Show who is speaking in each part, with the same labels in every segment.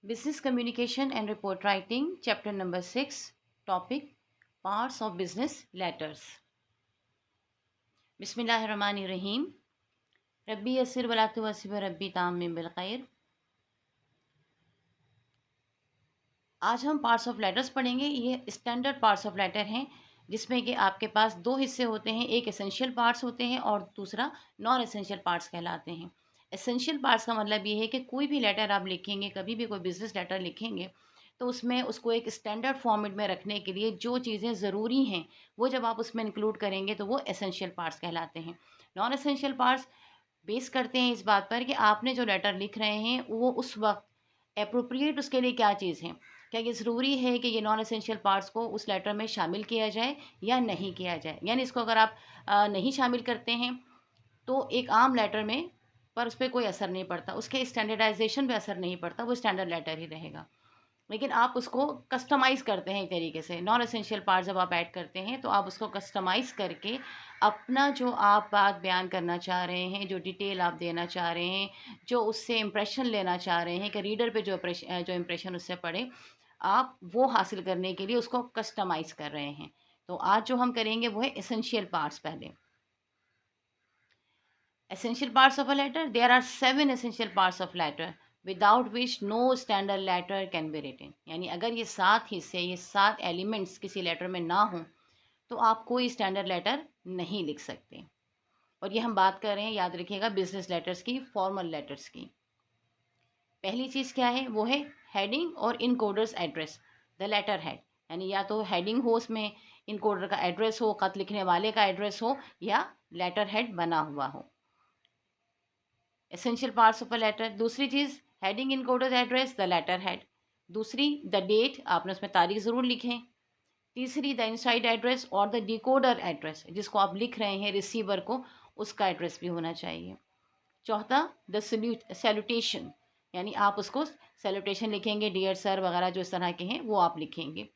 Speaker 1: Business Communication and Report Writing, Chapter number 6, Topic Parts of Business Letters. बिस्मिल्लाहिर्रहमानिर्रहीम. रब्बी यस्सिर वला तुअस्सिर रब्बी ताम्मिम bill खैर. आज हम पार्ट्स ऑफ लेटर्स पढ़ेंगे. ये स्टैंडर्ड पार्ट्स ऑफ लेटर हैं जिसमें कि आपके पास दो हिस्से होते हैं. एक एसेंशियल पार्ट्स होते हैं और दूसरा नॉन एसेंशियल पार्ट्स कहलाते हैं. एसेंशियल पार्ट्स का मतलब ये है कि कोई भी लेटर आप लिखेंगे, कभी भी कोई बिजनेस लेटर लिखेंगे, तो उसमें उसको एक स्टैंडर्ड फॉर्मेट में रखने के लिए जो चीज़ें ज़रूरी हैं वो जब आप उसमें इंक्लूड करेंगे तो वो एसेंशियल पार्ट्स कहलाते हैं. नॉन एसेंशियल पार्ट्स बेस करते हैं इस बात पर कि आपने जो लेटर लिख रहे हैं वो उस वक्त अप्रोप्रिएट उसके लिए क्या चीज़ है. क्या ये ज़रूरी है कि ये नॉन एसेंशियल पार्ट्स को उस लेटर में शामिल किया जाए या नहीं किया जाए. यानी इसको अगर आप नहीं शामिल करते हैं तो एक आम लेटर में पर उस पर कोई असर नहीं पड़ता, उसके स्टैंडर्डाइजेशन पे असर नहीं पड़ता, वो स्टैंडर्ड लेटर ही रहेगा. लेकिन आप उसको कस्टमाइज़ करते हैं एक तरीके से. नॉन एसेंशियल पार्ट जब आप ऐड करते हैं तो आप उसको कस्टमाइज़ करके अपना जो आप बात बयान करना चाह रहे हैं, जो डिटेल आप देना चाह रहे हैं, जो उससे इम्प्रेशन लेना चाह रहे हैं कि रीडर पे जो इम्प्रेशन उससे पड़े, आप वो हासिल करने के लिए उसको कस्टमाइज़ कर रहे हैं. तो आज जो हम करेंगे वो है एसेंशियल पार्ट्स. पहले essential parts of a letter. There are 7 essential parts of letter without which no standard letter can be written. यानी अगर ये 7 हिस्से, ये 7 एलिमेंट्स किसी लेटर में ना हों तो आप कोई स्टैंडर्ड लेटर नहीं लिख सकते. और ये हम बात कर रहे हैं, याद रखिएगा, बिजनेस लेटर्स की, फॉर्मल लेटर्स की. पहली चीज़ क्या है? वो है हेडिंग और encoders address, the letter head. यानी या तो हेडिंग हो, उसमें इनकोडर का एड्रेस हो, खत लिखने वाले का एड्रेस हो, या लेटर हेड बना हुआ हो. Essential parts of a letter. दूसरी चीज़ heading encoder address, the letter head. दूसरी द डेट, आपने उसमें तारीख ज़रूर लिखें. तीसरी द इनसाइड एड्रेस और द डिकोडर एड्रेस, जिसको आप लिख रहे हैं रिसीवर को, उसका एड्रेस भी होना चाहिए. चौथा द सैल्यूटेशन, यानी आप उसको सैल्यूटेशन लिखेंगे, डियर सर वगैरह जो इस तरह के हैं वो आप लिखेंगे.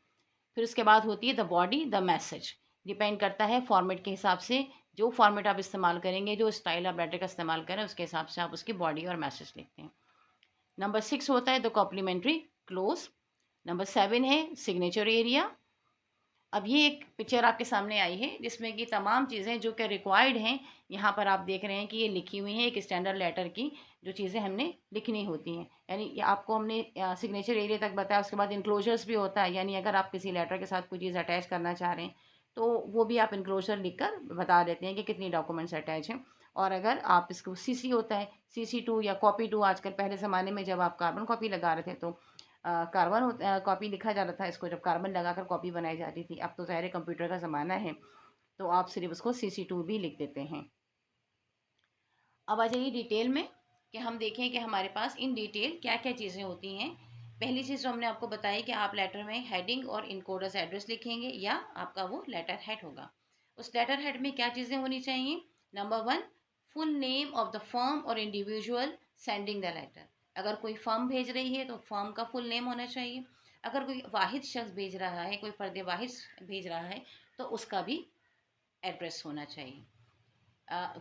Speaker 1: फिर उसके बाद होती है the body the message. Depend करता है फॉर्मेट के हिसाब से, जो फॉर्मेट आप इस्तेमाल करेंगे, जो स्टाइल आप लेटर का इस्तेमाल करें, उसके हिसाब से आप उसकी बॉडी और मैसेज लिखते हैं. नंबर 6 होता है द कॉम्प्लीमेंट्री क्लोज. नंबर 7 है सिग्नेचर एरिया. अब ये एक पिक्चर आपके सामने आई है जिसमें कि तमाम चीज़ें जो कि रिक्वायर्ड हैं, यहाँ पर आप देख रहे हैं कि ये लिखी हुई हैं एक स्टैंडर्ड लेटर की, जो चीज़ें हमने लिखनी होती हैं. यानी ये आपको हमने सिग्नेचर एरिया तक बताया. उसके बाद इंक्लोजर्स भी होता है, यानी अगर आप किसी लेटर के साथ कोई चीज़ अटैच करना चाह रहे हैं तो वो भी आप इंक्लोजर लिख कर बता देते हैं कि कितनी डॉक्यूमेंट्स अटैच हैं. और अगर आप इसको सीसी होता है, CC2 या कॉपी 2, आजकल, पहले ज़माने में जब आप कार्बन कॉपी लगा रहे थे तो कार्बन कॉपी लिखा जा रहा था, इसको जब कार्बन लगाकर कॉपी बनाई जाती थी. अब तो ज़ाहिर है कंप्यूटर का ज़माना है तो आप सिर्फ उसको CC2 भी लिख देते हैं. अब आ जाइए डिटेल में कि हम देखें कि हमारे पास इन डिटेल क्या क्या चीज़ें होती हैं. पहली चीज़ जो हमने आपको बताई कि आप लेटर में हेडिंग और इनकोडर्स एड्रेस लिखेंगे या आपका वो लेटर हेड होगा. उस लेटर हेड में क्या चीज़ें होनी चाहिए? Number 1, full name of the firm और इंडिविजुअल सेंडिंग द लेटर. अगर कोई फर्म भेज रही है तो फर्म का फुल नेम होना चाहिए. अगर कोई वाहिद शख्स भेज रहा है, कोई फ़र्द वाहिद भेज रहा है, तो उसका भी एड्रेस होना चाहिए,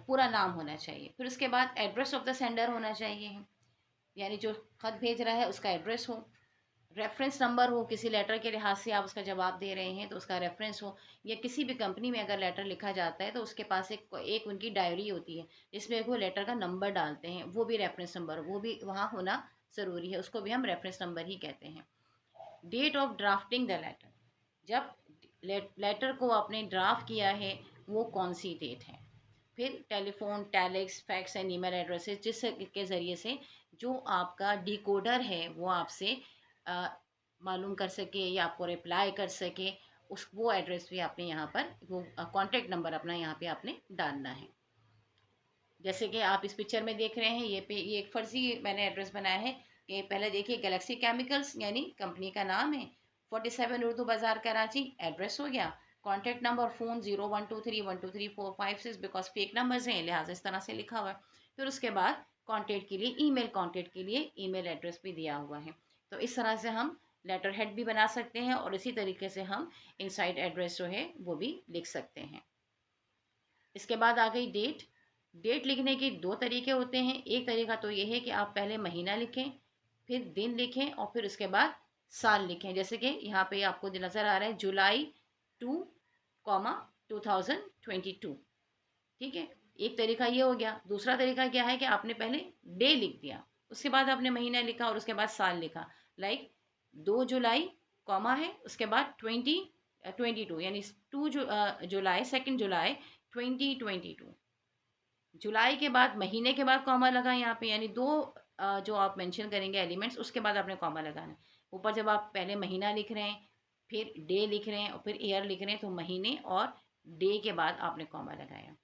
Speaker 1: पूरा नाम होना चाहिए. फिर उसके बाद एड्रेस ऑफ द सेंडर होना चाहिए, यानी जो खत भेज रहा है उसका एड्रेस हो. रेफरेंस नंबर हो, किसी लेटर के लिहाज से आप उसका जवाब दे रहे हैं तो उसका रेफरेंस हो. या किसी भी कंपनी में अगर लेटर लिखा जाता है तो उसके पास एक उनकी डायरी होती है जिसमें वो लेटर का नंबर डालते हैं, वो भी रेफरेंस नंबर, वो भी वहाँ होना ज़रूरी है, उसको भी हम रेफरेंस नंबर ही कहते हैं. Date of drafting the letter, जब लेटर को आपने ड्राफ्ट किया है वो कौन सी डेट है. फिर telephone, telex, fax and email addresses, जिसके ज़रिए से जो आपका डिकोडर है वो आपसे अ, मालूम कर सके या आपको रिप्लाई कर सके, उस वो एड्रेस भी आपने यहाँ पर, वो कॉन्टैक्ट नंबर अपना यहाँ पे आपने डालना है. जैसे कि आप इस पिक्चर में देख रहे हैं, ये एक फ़र्ज़ी मैंने एड्रेस बनाया है कि पहले देखिए गैलेक्सी केमिकल्स यानी कंपनी का नाम है, 47 उर्दू बाज़ार कराची, एड्रेस हो गया. Contact number phone 0123123456, because fake numbers हैं लिहाजा इस तरह से लिखा हुआ है. फिर उसके बाद कॉन्टैक्ट के लिए ईमेल एड्रेस भी दिया हुआ है. तो इस तरह से हम लेटर हेड भी बना सकते हैं और इसी तरीके से हम इनसाइड एड्रेस जो है वो भी लिख सकते हैं. इसके बाद आ गई डेट. डेट लिखने के दो तरीके होते हैं. एक तरीका तो ये है कि आप पहले महीना लिखें, फिर दिन लिखें और फिर उसके बाद साल लिखें। जैसे कि यहाँ पे आपको जो नज़र आ रहा है जुलाई 2 कॉमा 2022। ठीक है, एक तरीका ये हो गया। दूसरा तरीका क्या है कि आपने पहले डे लिख दिया, उसके बाद आपने महीना लिखा और उसके बाद साल लिखा। लाइक 2 जुलाई कॉमा है, उसके बाद 2022 यानी 2 जुलाई 2 जुलाई 2022। जुलाई के बाद महीने के बाद कॉमा लगा यहाँ पे, यानी दो जो आप मेंशन करेंगे एलिमेंट्स, उसके बाद आपने कॉमा लगाना है। ऊपर जब आप पहले महीना लिख रहे हैं, फिर डे लिख रहे हैं और फिर ईयर लिख रहे हैं, तो महीने और डे के बाद आपने कॉमा लगाया।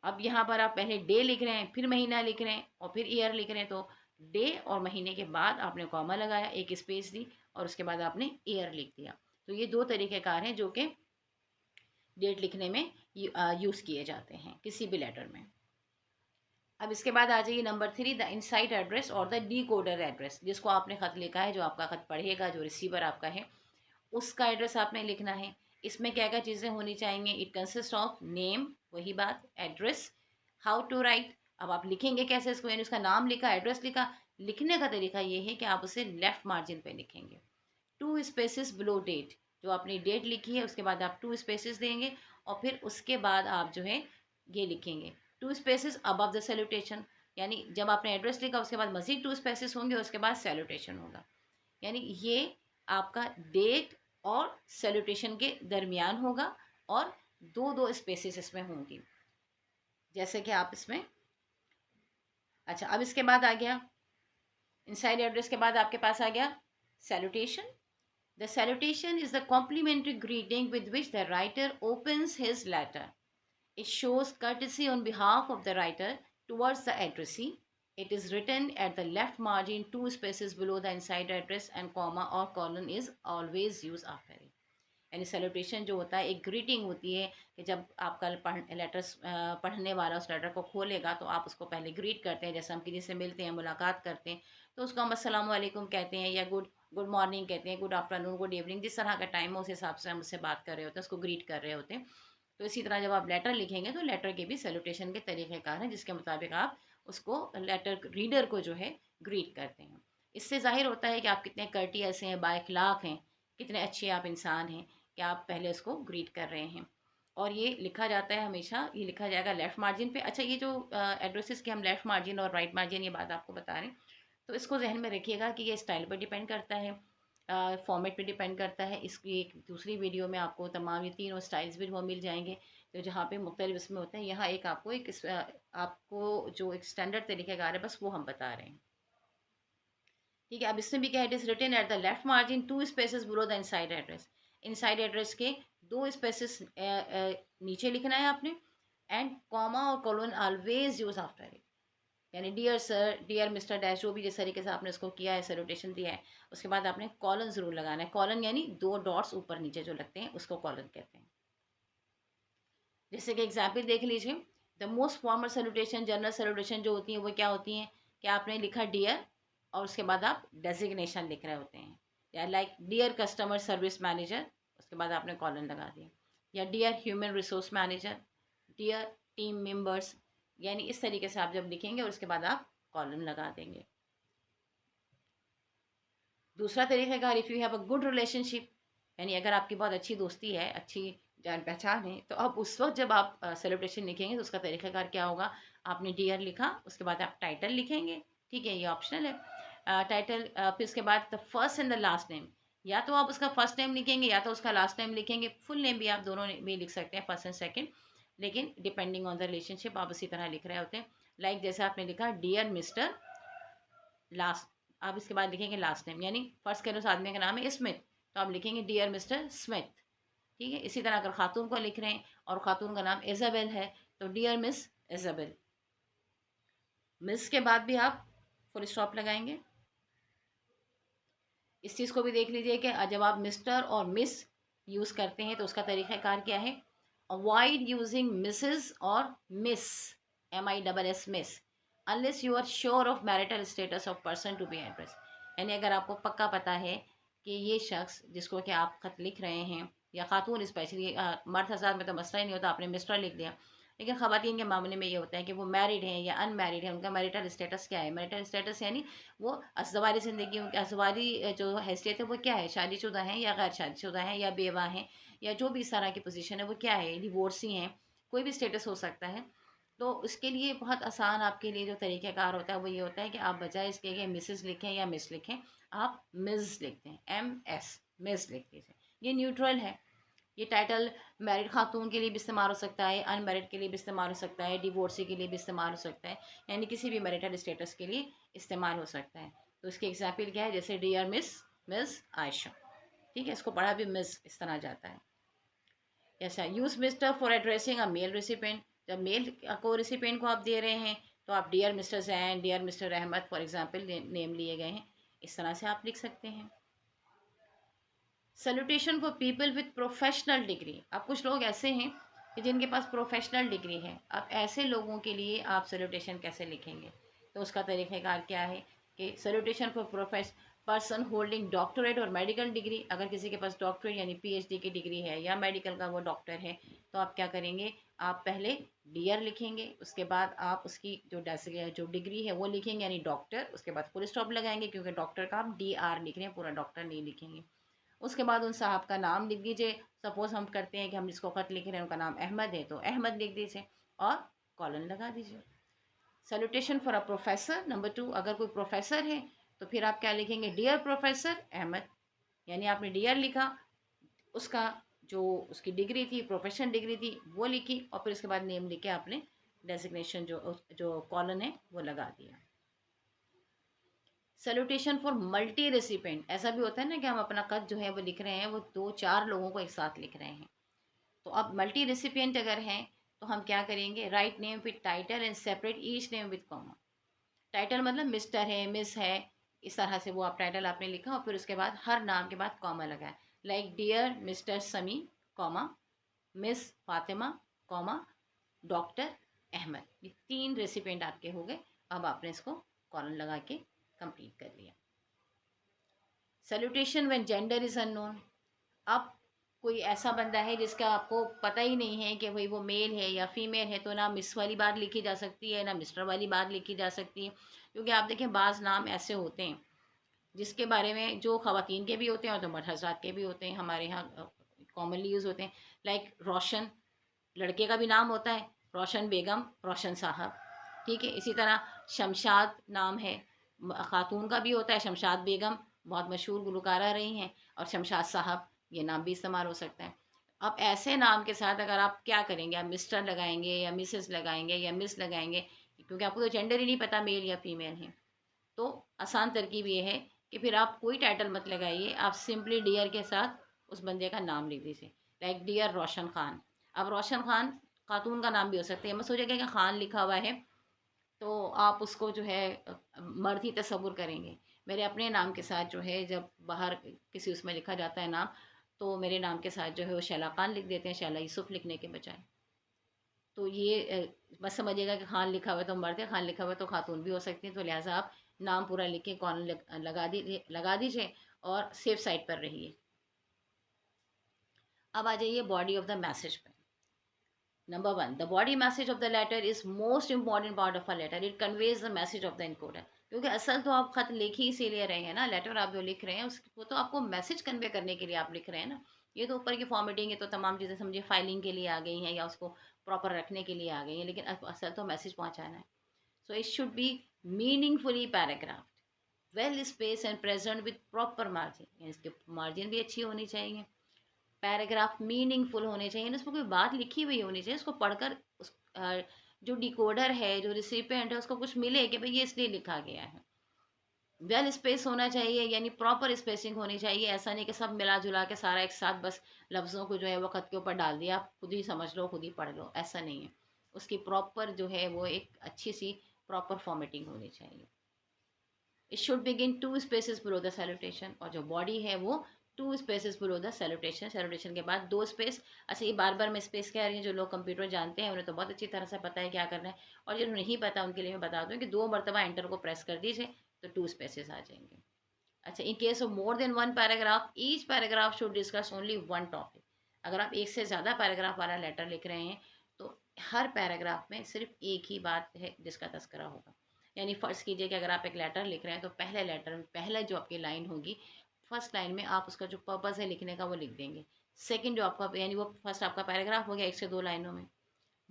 Speaker 1: अब यहाँ पर आप पहले डे लिख रहे हैं, फिर महीना लिख रहे हैं और फिर ईयर लिख रहे हैं, तो डे और महीने के बाद आपने कॉमा लगाया, एक स्पेस दी और उसके बाद आपने ईयर लिख दिया। तो ये दो तरीक़ेकार हैं जो कि डेट लिखने में यूज़ किए जाते हैं किसी भी लेटर में। अब इसके बाद आ जाइए नंबर 3, द इनसाइड एड्रेस और द डी कोडर एड्रेस। जिसको आपने ख़त लिखा है, जो आपका ख़त पढ़ेगा, जो रिसीवर आपका है, उसका एड्रेस आपने लिखना है। इसमें क्या क्या चीज़ें होनी चाहिए? इट कंसिस्ट ऑफ नेम, वही बात, एड्रेस, हाउ टू राइट। अब आप लिखेंगे कैसे इसको, यानी उसका नाम लिखा, एड्रेस लिखा। लिखने का तरीका ये है कि आप उसे लेफ्ट मार्जिन पे लिखेंगे, 2 स्पेसिस बिलो डेट। जो आपने डेट लिखी है उसके बाद आप 2 स्पेसिस देंगे और फिर उसके बाद आप जो है ये लिखेंगे 2 स्पेसिस अबव द सैल्यूटेशन। यानी जब आपने एड्रेस लिखा उसके बाद मज़ीद 2 स्पेसिस होंगे, उसके बाद सैल्यूटेशन होगा। यानी ये आपका डेट और सैल्यूटेशन के दरमियान होगा और दो दो स्पेसिस इसमें होंगी, जैसे कि आप इसमें। अच्छा, अब इसके बाद आ गया इनसाइड एड्रेस के बाद आपके पास आ गया salutation. The salutation is the complimentary greeting with which the writer opens his letter. It shows courtesy on behalf of the writer towards the addressee. It is written at the left margin, 2 spaces below the inside address, and comma or colon is always used after it. यानी salutation जो होता है एक greeting होती है कि जब आपका लेटर्स पढ़ने वाला उस लेटर को खोलेगा तो आप उसको पहले ग्रीट करते हैं। जैसे हम किसी से मिलते हैं, मुलाकात करते हैं, तो उसको हम अस्सलाम वालेकुम कहते हैं या गुड गुड मॉर्निंग कहते हैं, गुड आफ्टरनून, गुड इवनिंग, जिस तरह का टाइम हो उस हिसाब से हम उससे बात कर रहे होते हैं, उसको ग्रीट कर रहे होते हैं। तो इसी तरह जब आप लेटर लिखेंगे तो लेटर के भी सैल्यूटेशन के तरीक़ेकार हैं जिसके मुताबिक आप उसको लेटर रीडर को जो है ग्रीट करते हैं। इससे ज़ाहिर होता है कि आप कितने कर्टियस हैं, बाइखलाक हैं, कितने अच्छे आप इंसान हैं कि आप पहले उसको ग्रीट कर रहे हैं। और ये लिखा जाता है हमेशा, ये लिखा जाएगा लेफ़्ट मार्जिन पे। अच्छा, ये जो एड्रेसेस के हम लेफ़्ट मार्जिन और राइट मार्जिन ये बात आपको बता रहे हैं, तो इसको जहन में रखिएगा कि ये स्टाइल पर डिपेंड करता है, फॉर्मेट पे डिपेंड करता है। इसकी एक दूसरी वीडियो में आपको तमाम ये तीनों स्टाइल्स भी वो मिल जाएंगे, तो जहाँ पे मुख्तलिफ इसमें होते हैं। यहाँ एक आपको आपको जो एक स्टैंडर्ड तरीक़ेकार है बस वो हम बता रहे हैं। ठीक है, अब इसमें भी क्या है, it is written at the left margin, 2 spaces below the inside address. Inside address के 2 स्पेसेस नीचे लिखना है आपने, एंड कॉमा और colon always use after it. यानी dear sir, dear mister dash, जो भी जिस तरीके से आपने इसको किया है, सैल्यूटेशन दिया है, उसके बाद आपने कॉलन ज़रूर लगाना है। कॉलन यानी 2 डॉट्स ऊपर नीचे जो लगते हैं उसको कॉलन कहते हैं। जैसे कि एग्जाम्पल देख लीजिए, the most formal salutation, general salutation जो होती हैं वो क्या होती हैं कि आपने लिखा डियर और उसके बाद आप डेजिग्नेशन लिख रहे होते हैं, या like dear customer service manager, उसके बाद आपने कॉलन लगा दिया, या dear human resource manager, dear team members. यानी इस तरीके से आप जब लिखेंगे और उसके बाद आप कॉलन लगा देंगे। दूसरा तरीका का, if you have a good relationship, यानी अगर आपकी बहुत अच्छी दोस्ती है, अच्छी जान पहचान है, तो अब उस वक्त जब आप सेलिब्रेशन लिखेंगे तो उसका तरीक़ाकार क्या होगा, आपने डियर लिखा, उसके बाद आप टाइटल लिखेंगे। ठीक है, ये ऑप्शनल है टाइटल। फिर उसके बाद the first and the last name, या तो आप उसका फर्स्ट नेम लिखेंगे या तो उसका लास्ट नेम लिखेंगे। फुल नेम भी आप दोनों भी लिख सकते हैं, फर्स्ट एंड सेकेंड, लेकिन डिपेंडिंग ऑन द रिलेशनशिप आप उसी तरह लिख रहे होते हैं। लाइक जैसे आपने लिखा डियर मिस्टर लास्ट, आप इसके बाद लिखेंगे लास्ट नेम, यानी फर्स्ट कह लो उस आदमी का नाम है स्मिथ, तो आप लिखेंगे डियर मिस्टर स्मिथ। ठीक है, इसी तरह अगर खातून को लिख रहे हैं और खातून का नाम इज़ाबेल है तो डियर मिस इज़ाबेल। मिस के बाद भी आप फुल स्टॉप लगाएंगे। इस चीज़ को भी देख लीजिए कि जब आप मिस्टर और मिस यूज़ करते हैं तो उसका तरीक़ाकार क्या है। अवॉइड यूजिंग मिसेस और Miss, MISS Miss, unless you are sure of marital status of person to be address. यानी अगर आपको पक्का पता है कि ये शख्स जिसको कि आप ख़त लिख रहे हैं, या ख़ातून स्पेशली, मर्द हज़रात में तो मसला ही नहीं होता, आपने मिस्टर लिख दिया, लेकिन ख़वातीन के मामले में ये होता है कि वो मैरिड हैं या अनमैरिड हैं, उनका मैरिटल स्टेटस क्या है। मैरिटल स्टेटस यानी वो अज़वारी ज़िंदगी, उनकी अज़वारी जो हैसियत है वो क्या है, शादीशुदा हैं या गैर शादीशुदा हैं या बेवा हैं, या जो भी इस तरह की पोजीशन है वो क्या है, डिवोर्सी हैं, कोई भी स्टेटस हो सकता है। तो इसके लिए बहुत आसान आपके लिए जो तरीक़ाकार होता है वो ये होता है कि आप बजाय इसके कि मिसेस लिखें या मिस लिखें, आप मिस लिखते हैं, MS, मिस लिख दीजिए। ये न्यूट्रल है। ये टाइटल मैरिड खातून के लिए भी इस्तेमाल हो सकता है, अनमैरिड के लिए भी इस्तेमाल हो सकता है, डिवोर्सी के लिए भी इस्तेमाल हो सकता है, यानी किसी भी मैरिटल स्टेटस के लिए इस्तेमाल हो सकता है। तो इसकी एग्जाम्पल क्या है, जैसे डियर मिस आयशा, ठीक है, इसको पढ़ा भी मिस इस तरह जाता है। ऐसा use mister for addressing a mail recipient, जब मेल को रिसिपेंट को आप दे रहे हैं तो आप dear mister Jain, dear mister Ahmad for example name लिए गए हैं, इस तरह से आप लिख सकते हैं। Salutation for people with professional degree, अब कुछ लोग ऐसे हैं कि जिनके पास प्रोफेशनल डिग्री है, अब ऐसे लोगों के लिए आप सैल्यूटेशन कैसे लिखेंगे, तो उसका तरीक़ाकार क्या है कि salutation for person holding doctorate और मेडिकल डिग्री, अगर किसी के पास डॉक्टरेट यानी PhD की डिग्री है या मेडिकल का वो डॉक्टर है, तो आप क्या करेंगे, आप पहले डियर लिखेंगे, उसके बाद आप उसकी जो डिग्री है वो लिखेंगे यानी डॉक्टर, उसके बाद फुल स्टॉप लगाएंगे, क्योंकि डॉक्टर का आप DR लिख रहे हैं, पूरा डॉक्टर नहीं लिखेंगे। उसके बाद उन साहब का नाम लिख दीजिए। सपोज़ हम करते हैं कि हम जिसको ख़त लिख रहे हैं उनका नाम अहमद है, तो अहमद लिख दीजिए और कॉलन लगा दीजिए। Salutation for a professor number 2, अगर कोई प्रोफेसर है तो फिर आप क्या लिखेंगे, डियर प्रोफेसर अहमद, यानी आपने डियर लिखा, उसका जो उसकी डिग्री थी, प्रोफेशनल डिग्री थी वो लिखी, और फिर उसके बाद नेम लिख के आपने डेजिग्नेशन जो कॉलन है वो लगा दिया। सैल्यूटेशन फॉर मल्टी रेसिपेंट, ऐसा भी होता है ना कि हम अपना कद जो है वो लिख रहे हैं, वो 2-4 लोगों को एक साथ लिख रहे हैं, तो अब मल्टी रेसिपिएंट अगर हैं तो हम क्या करेंगे, write name with title and separate each name with comma. Title मतलब मिस्टर है, मिस है, इस तरह से वो आप टाइटल आपने लिखा और फिर उसके बाद हर नाम के बाद कॉमा लगाए, like dear mister Sami comma, miss Fatima comma, doctor Ahmad. ये 3 रेसिपिएंट आपके हो गए। अब आपने इसको कॉलन लगा के कंप्लीट कर लिया। Salutation when gender is unknown, अब कोई ऐसा बंदा है जिसका आपको पता ही नहीं है कि भाई वो मेल है या फीमेल है, तो ना मिस वाली बात लिखी जा सकती है ना मिस्टर वाली बात लिखी जा सकती है, क्योंकि आप देखें बाज़ नाम ऐसे होते हैं जिसके बारे में जो ख़वातीन के भी होते हैं और जो मर्द हज़रात के भी होते हैं, हमारे यहाँ कॉमनली यूज़ होते हैं, लाइक रोशन, लड़के का भी नाम होता है, रोशन बेगम, रोशन साहब, ठीक है। इसी तरह शमशाद नाम है, ख़ातून का भी होता है, शमशाद बेगम बहुत मशहूर गुलकारा रही हैं, और शमशाद साहब, ये नाम भी इस्तेमाल हो सकता है। अब ऐसे नाम के साथ अगर आप क्या करेंगे, आप मिस्टर लगाएंगे या मिसेस लगाएंगे या मिस लगाएंगे, क्योंकि आपको तो जेंडर ही नहीं पता मेल या फीमेल है, तो आसान तरकीब ये है कि फिर आप कोई टाइटल मत लगाइए, आप सिंपली डियर के साथ उस बंदे का नाम लिख दीजिए, लाइक डियर रोशन खान। अब रोशन खान खातून का नाम भी हो सकता है, मैं सोचेगा कि खान लिखा हुआ है तो आप उसको जो है मर्द ही तस्वुर करेंगे। मेरे अपने नाम के साथ जो है जब बाहर किसी उसमें लिखा जाता है नाम, तो मेरे नाम के साथ जो है वो शैला खान लिख देते हैं, शैला यूसुफ लिखने के बजाय। तो ये बस समझिएगा कि खान लिखा हुआ है तो मर्द है, खान लिखा हुआ है तो खातून भी हो सकती है, तो लिहाजा आप नाम पूरा लिख के कॉलन लगा दीजिए और सेफ साइड पर रहिए। अब आ जाइए बॉडी ऑफ द मैसेज पे। Number 1, the body message of the letter is most important part of a letter. It conveys the message of the encoder. क्योंकि असल तो आप खत लिख ही इसीलिए रहे हैं ना, लेटर आप जो लिख रहे हैं उसको तो आपको मैसेज कन्वे करने के लिए आप लिख रहे हैं ना। ये तो ऊपर की फॉर्मेटिंग है तो तमाम चीज़ें समझिए फाइलिंग के लिए आ गई हैं या उसको प्रॉपर रखने के लिए आ गई हैं, लेकिन असल तो मैसेज पहुंचाना है। So it should be meaningfully paragraphed, well space and present with proper margin, इसके मार्जिन भी अच्छी होनी चाहिए, पैराग्राफ मीनिंगफुल होने चाहिए, उसमें कोई बात लिखी हुई होनी चाहिए, उसको पढ़कर जो डिकोडर है, जो रिसिपेंट है, उसको कुछ मिले कि भाई ये इसलिए लिखा गया है। वेल स्पेस होना चाहिए, यानी प्रॉपर स्पेसिंग होनी चाहिए, ऐसा नहीं कि सब मिला जुला के सारा एक साथ बस लफ्ज़ों को जो है वो खत के ऊपर डाल दिया, आप खुद ही समझ लो खुद ही पढ़ लो, ऐसा नहीं है। उसकी प्रॉपर जो है वो एक अच्छी सी प्रॉपर फॉर्मेटिंग होनी चाहिए। It should begin 2 spaces below the salutation, और जो बॉडी है वो 2 spaces below the salutation, salutation के बाद 2 स्पेस। अच्छा, ये बार बार मैं स्पेस कह रही हूँ, जो लोग कंप्यूटर जानते हैं उन्हें तो बहुत अच्छी तरह से पता है क्या करना है, और जो नहीं पता उनके लिए मैं बता दूँ कि 2 मरतबा एंटर को प्रेस कर दीजिए तो 2 स्पेसेस आ जाएंगे। अच्छा, in case of more than 1 paragraph, each paragraph should discuss only 1 topic. अगर आप एक से ज़्यादा पैराग्राफ वाला लेटर लिख रहे हैं तो हर पैराग्राफ में सिर्फ एक ही बात है जिसका तस्करा होगा। यानी फ़र्ज़ कीजिए कि अगर आप एक लेटर लिख रहे हैं तो पहले लेटर में पहले जो आपकी लाइन होगी, फर्स्ट लाइन में आप उसका जो पर्पज़ है लिखने का वो लिख देंगे। सेकंड जो आपका यानी वो फर्स्ट आपका पैराग्राफ हो गया 1 से 2 लाइनों में।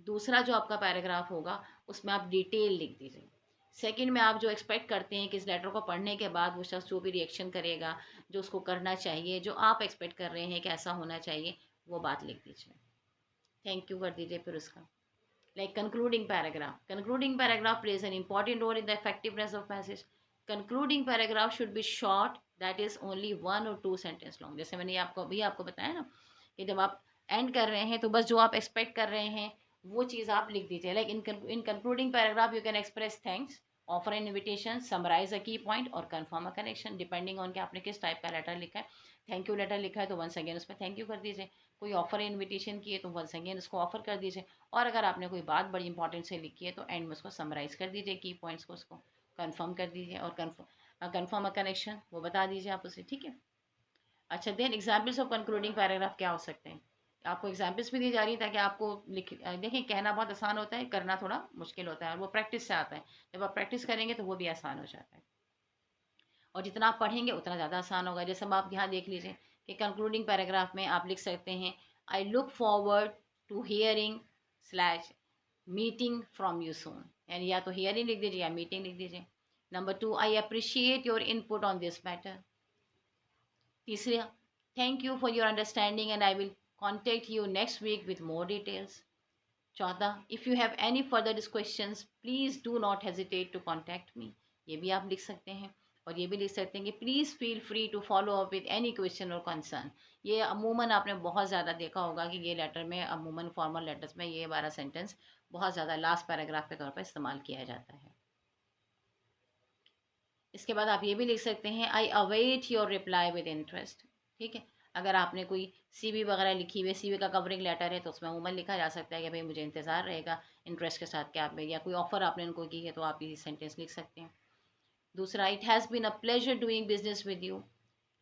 Speaker 1: दूसरा जो आपका पैराग्राफ होगा उसमें आप डिटेल लिख दीजिए। सेकंड में आप जो एक्सपेक्ट करते हैं कि इस लेटर को पढ़ने के बाद वो शख्स जो भी रिएक्शन करेगा, जो उसको करना चाहिए, जो आप एक्सपेक्ट कर रहे हैं कि ऐसा होना चाहिए, वो बात लिख दीजिए। थैंक यू कर दीजिए फिर उसका। Like concluding paragraph. Concluding paragraph plays an important role in the effectiveness of message. Concluding paragraph should be short, that is only 1 or 2 sentence long. जैसे मैंने आपको अभी आपको बताया ना कि जब आप एंड कर रहे हैं तो बस जो आप एक्सपेक्ट कर रहे हैं वो चीज़ आप लिख दीजिए। Like in concluding paragraph you can express thanks, offer an invitation, summarize a key point और confirm a connection, depending on कि आपने किस टाइप का लेटर लिखा है। थैंक यू लेटर लिखा है तो वंस अगेन उसमें थैंक यू कर दीजिए। कोई ऑफर इन्विटेशन की है तो वंस अगेन उसको ऑफर कर दीजिए। और अगर आपने कोई बात बड़ी इंपॉर्टेंट से लिखी है तो एंड में उसको समराइज कर दीजिए, की पॉइंट्स को उसको कंफर्म कर दीजिए और कंफर्म अ कनेक्शन वो बता दीजिए आप उसे, ठीक है। अच्छा, then examples of concluding paragraph क्या हो सकते हैं। आपको एग्जाम्पल्स भी दी जा रही है ताकि आपको देखिए कहना बहुत आसान होता है, करना थोड़ा मुश्किल होता है और वो प्रैक्टिस से आता है। जब आप प्रैक्टिस करेंगे तो वो भी आसान हो जाता है और जितना आप पढ़ेंगे उतना ज़्यादा आसान होगा। जैसे अब आप यहाँ देख लीजिए कि कंक्लूडिंग पैराग्राफ में आप लिख सकते हैं, I look forward to hearing slash meeting from you soon, यानी या तो हियरिंग लिख दीजिए या मीटिंग लिख दीजिए। Number 2, I appreciate your input on this matter. तीसरा, thank you for your understanding and I will contact you next week with more details. चौथा, if you have any further questions please do not hesitate to contact me. ये भी आप लिख सकते हैं। और ये भी लिख सकते हैं कि please feel free to follow up with any question और कंसर्न। ये अमूमन आपने बहुत ज़्यादा देखा होगा कि ये लेटर में अमूमन फॉर्मल लेटर्स में ये 12 सेंटेंस बहुत ज़्यादा लास्ट पैराग्राफ के तौर पर इस्तेमाल किया जाता है। इसके बाद आप ये भी लिख सकते हैं, आई await your reply with interest. ठीक है, अगर आपने कोई सीवी वगैरह लिखी हुई है, सीवी का कवरिंग लेटर है तो उसमें अमूमन लिखा जा सकता है कि भाई मुझे इंतज़ार रहेगा इंटरेस्ट के साथ कि आप में, या कोई ऑफ़र आपने उनको की है तो आप ये सेंटेंस लिख सकते हैं। दूसरा, it has been a pleasure doing business with you.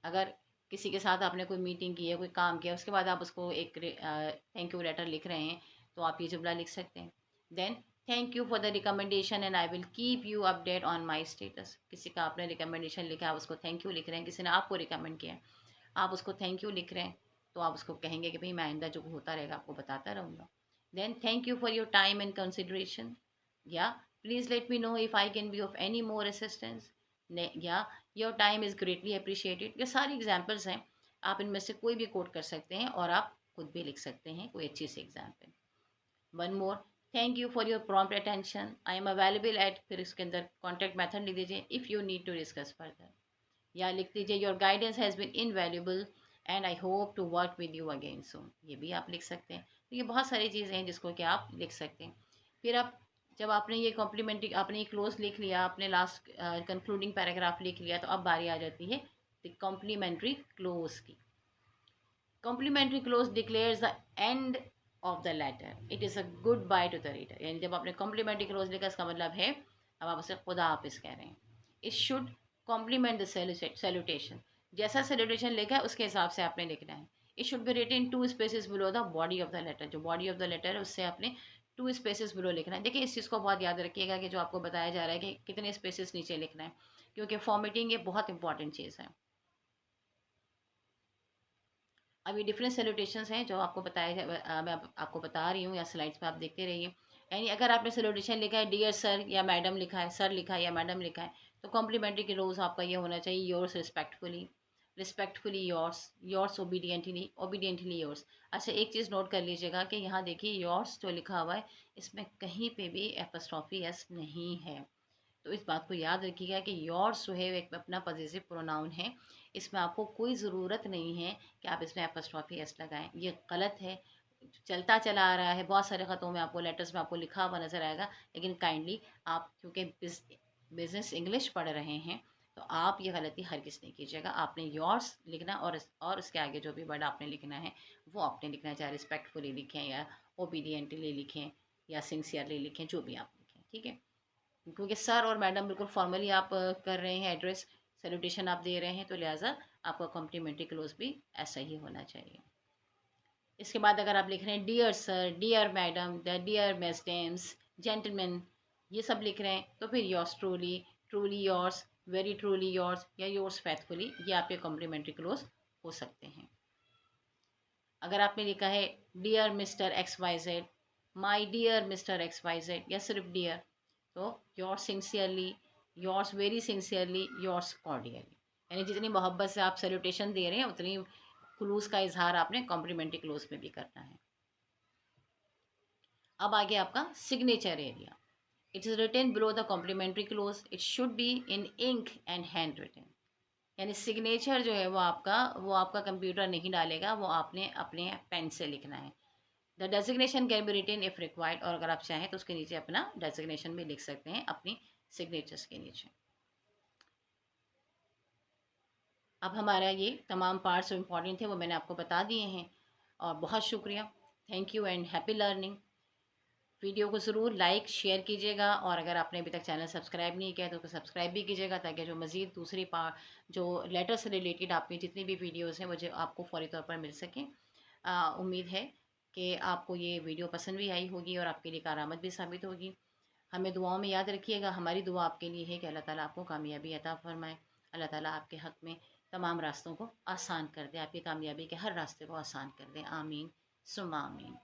Speaker 1: अगर किसी के साथ आपने कोई मीटिंग की है, कोई काम किया, उसके बाद आप उसको एक थैंक यू लेटर लिख रहे हैं तो आप ये जुमला लिख सकते हैं। Then, thank you for the recommendation and I will keep you update on my status. किसी का आपने रिकमेंडेशन लिखा, आप उसको थैंक यू लिख रहे हैं, किसी ने आपको रिकमेंड किया, आप उसको थैंक यू लिख रहे हैं तो आप उसको कहेंगे कि भाई मैं आइंदा जो होता रहेगा आपको बताता रहूँगा। Then, thank you for your time and consideration, या please let me know if I can be of any more assistance, या your time is greatly appreciated. ये सारी एग्जाम्पल्स हैं, आप इनमें से कोई भी कोट कर सकते हैं और आप खुद भी लिख सकते हैं कोई अच्छी सी example. One more, thank you for your prompt attention, I am available at, फिर इसके अंदर कॉन्टैक्ट मेथड लिख दीजिए, if you need to discuss further, या लिख दीजिए your guidance has been invaluable and I hope to work with you again soon. ये भी आप लिख सकते हैं। तो ये बहुत सारी चीज़ें हैं जिसको कि आप लिख सकते हैं। फिर आप जब आपने ये कॉम्प्लीमेंट्री आपने ये क्लोज लिख लिया, आपने लास्ट कंक्लूडिंग पैराग्राफ लिख लिया, तो अब बारी आ जाती है द कॉम्प्लीमेंट्री क्लोज की। Complimentary close declares the end of the letter, it is a goodbye to the reader. यानी जब आपने कॉम्प्लीमेंट्री क्लोज लिखा इसका मतलब है अब आप उसे खुदा हाफिज़ कह रहे हैं। It should complement the salutation, जैसा सैल्यूटेशन लिखा है उसके हिसाब से आपने लिखना है। It should be written 2 spaces below the body of the letter, जो बॉडी ऑफ द लेटर है उससे आपने 2 स्पेसेस बिलो लिखना है। देखिए इस चीज़ को बहुत याद रखिएगा कि जो आपको बताया जा रहा है कि कितने स्पेसेस नीचे लिखना है, क्योंकि फॉर्मेटिंग ये बहुत इंपॉर्टेंट चीज़ है। अब ये डिफरेंट सैल्यूटेशंस हैं जो आपको बताया मैं आपको बता रही हूँ, या स्लाइड्स पे आप देखते रहिए। यानी अगर आपने सैल्यूटेशन लिखा है डियर सर या मैडम लिखा है, सर लिखा है या मैडम लिखा है, तो कॉम्प्लीमेंट्री के रोज़ आपका ये होना चाहिए, yours respectfully, respectfully yours, yours obediently, obediently yours. अच्छा, एक चीज़ नोट कर लीजिएगा कि यहाँ देखिए योर्स जो लिखा हुआ है इसमें कहीं पे भी एपस्ट्रॉफी एस नहीं है। तो इस बात को याद रखिएगा कि योर्स जो है एक अपना पॉजेसिव प्रोनाउन है, इसमें आपको कोई ज़रूरत नहीं है कि आप इसमें एपस्ट्रॉफी एस लगाएं, ये गलत है। चलता चला आ रहा है, बहुत सारे ख़तों में आपको लेटर्स में आपको लिखा हुआ नज़र आएगा, लेकिन काइंडली आप क्योंकि बिजनेस इंग्लिश पढ़ रहे हैं तो आप ये गलती हर किस नहीं कीजिएगा। आपने योर्स लिखना और उसके आगे जो भी वर्ड आपने लिखना है वो आपने लिखना है, चाहे रिस्पेक्टफुली लिखें या ओबीडियंटली लिखें या सिंसियरली लिखें, जो भी आप लिखें, ठीक है। क्योंकि सर और मैडम बिल्कुल फॉर्मली आप कर रहे हैं, एड्रेस सैल्यूटेशन आप दे रहे हैं, तो लिहाजा आपका कॉम्प्लीमेंट्री क्लोज भी ऐसा ही होना चाहिए। इसके बाद अगर आप लिख रहे हैं dear sir, dear madam, the dear mesdames, gentleman, ये सब लिख रहे हैं, तो फिर yours truly, truly yours, very truly yours या योर्स फेथफुली, ये आपके कॉम्प्लीमेंट्री क्लोज हो सकते हैं। अगर आपने लिखा है dear mister X Y Z, my dear mister X Y Z या सिर्फ डियर, तो yours sincerely, yours very sincerely, yours cordially, यानी जितनी मोहब्बत से आप सैल्यूटेशन दे रहे हैं उतनी क्लूज का इजहार आपने कॉम्प्लीमेंट्री क्लोज में भी करना है। अब आगे आपका signature area. It is written below the complimentary close, it should be in ink and handwritten, यानी सिग्नेचर जो है वो आपका कंप्यूटर नहीं डालेगा, वो आपने अपने पेन से लिखना है। The designation can be written if required, और अगर आप चाहें तो उसके नीचे अपना डेजिग्नेशन भी लिख सकते हैं अपनी सिग्नेचर्स के नीचे। अब हमारा ये तमाम पार्ट्स जो इम्पोर्टेंट थे वो मैंने आपको बता दिए हैं, और बहुत शुक्रिया। Thank you and happy learning. Video को ज़रूर लाइक शेयर कीजिएगा, और अगर आपने अभी तक चैनल सब्सक्राइब नहीं किया तो सब्सक्राइब भी कीजिएगा, ताकि जो मज़ीद दूसरी जो लेटर से रिलेटेड आपकी जितनी भी वीडियोज़ हैं मुझे आपको फ़ौरी तौर पर मिल सकें। उम्मीद है कि आपको ये वीडियो पसंद भी आई होगी और आपके लिए कारआमद भी साबित होगी। हमें दुआओं में याद रखिएगा, हमारी दुआ आपके लिए है कि अल्लाह ताला आपको कामयाबी अता फ़रमाए। अल्लाह ताला आपके हक़ में तमाम रास्तों को आसान कर दे, आपकी कामयाबी के हर रास्ते को आसान कर दे। आमीन सुम्मा आमीन।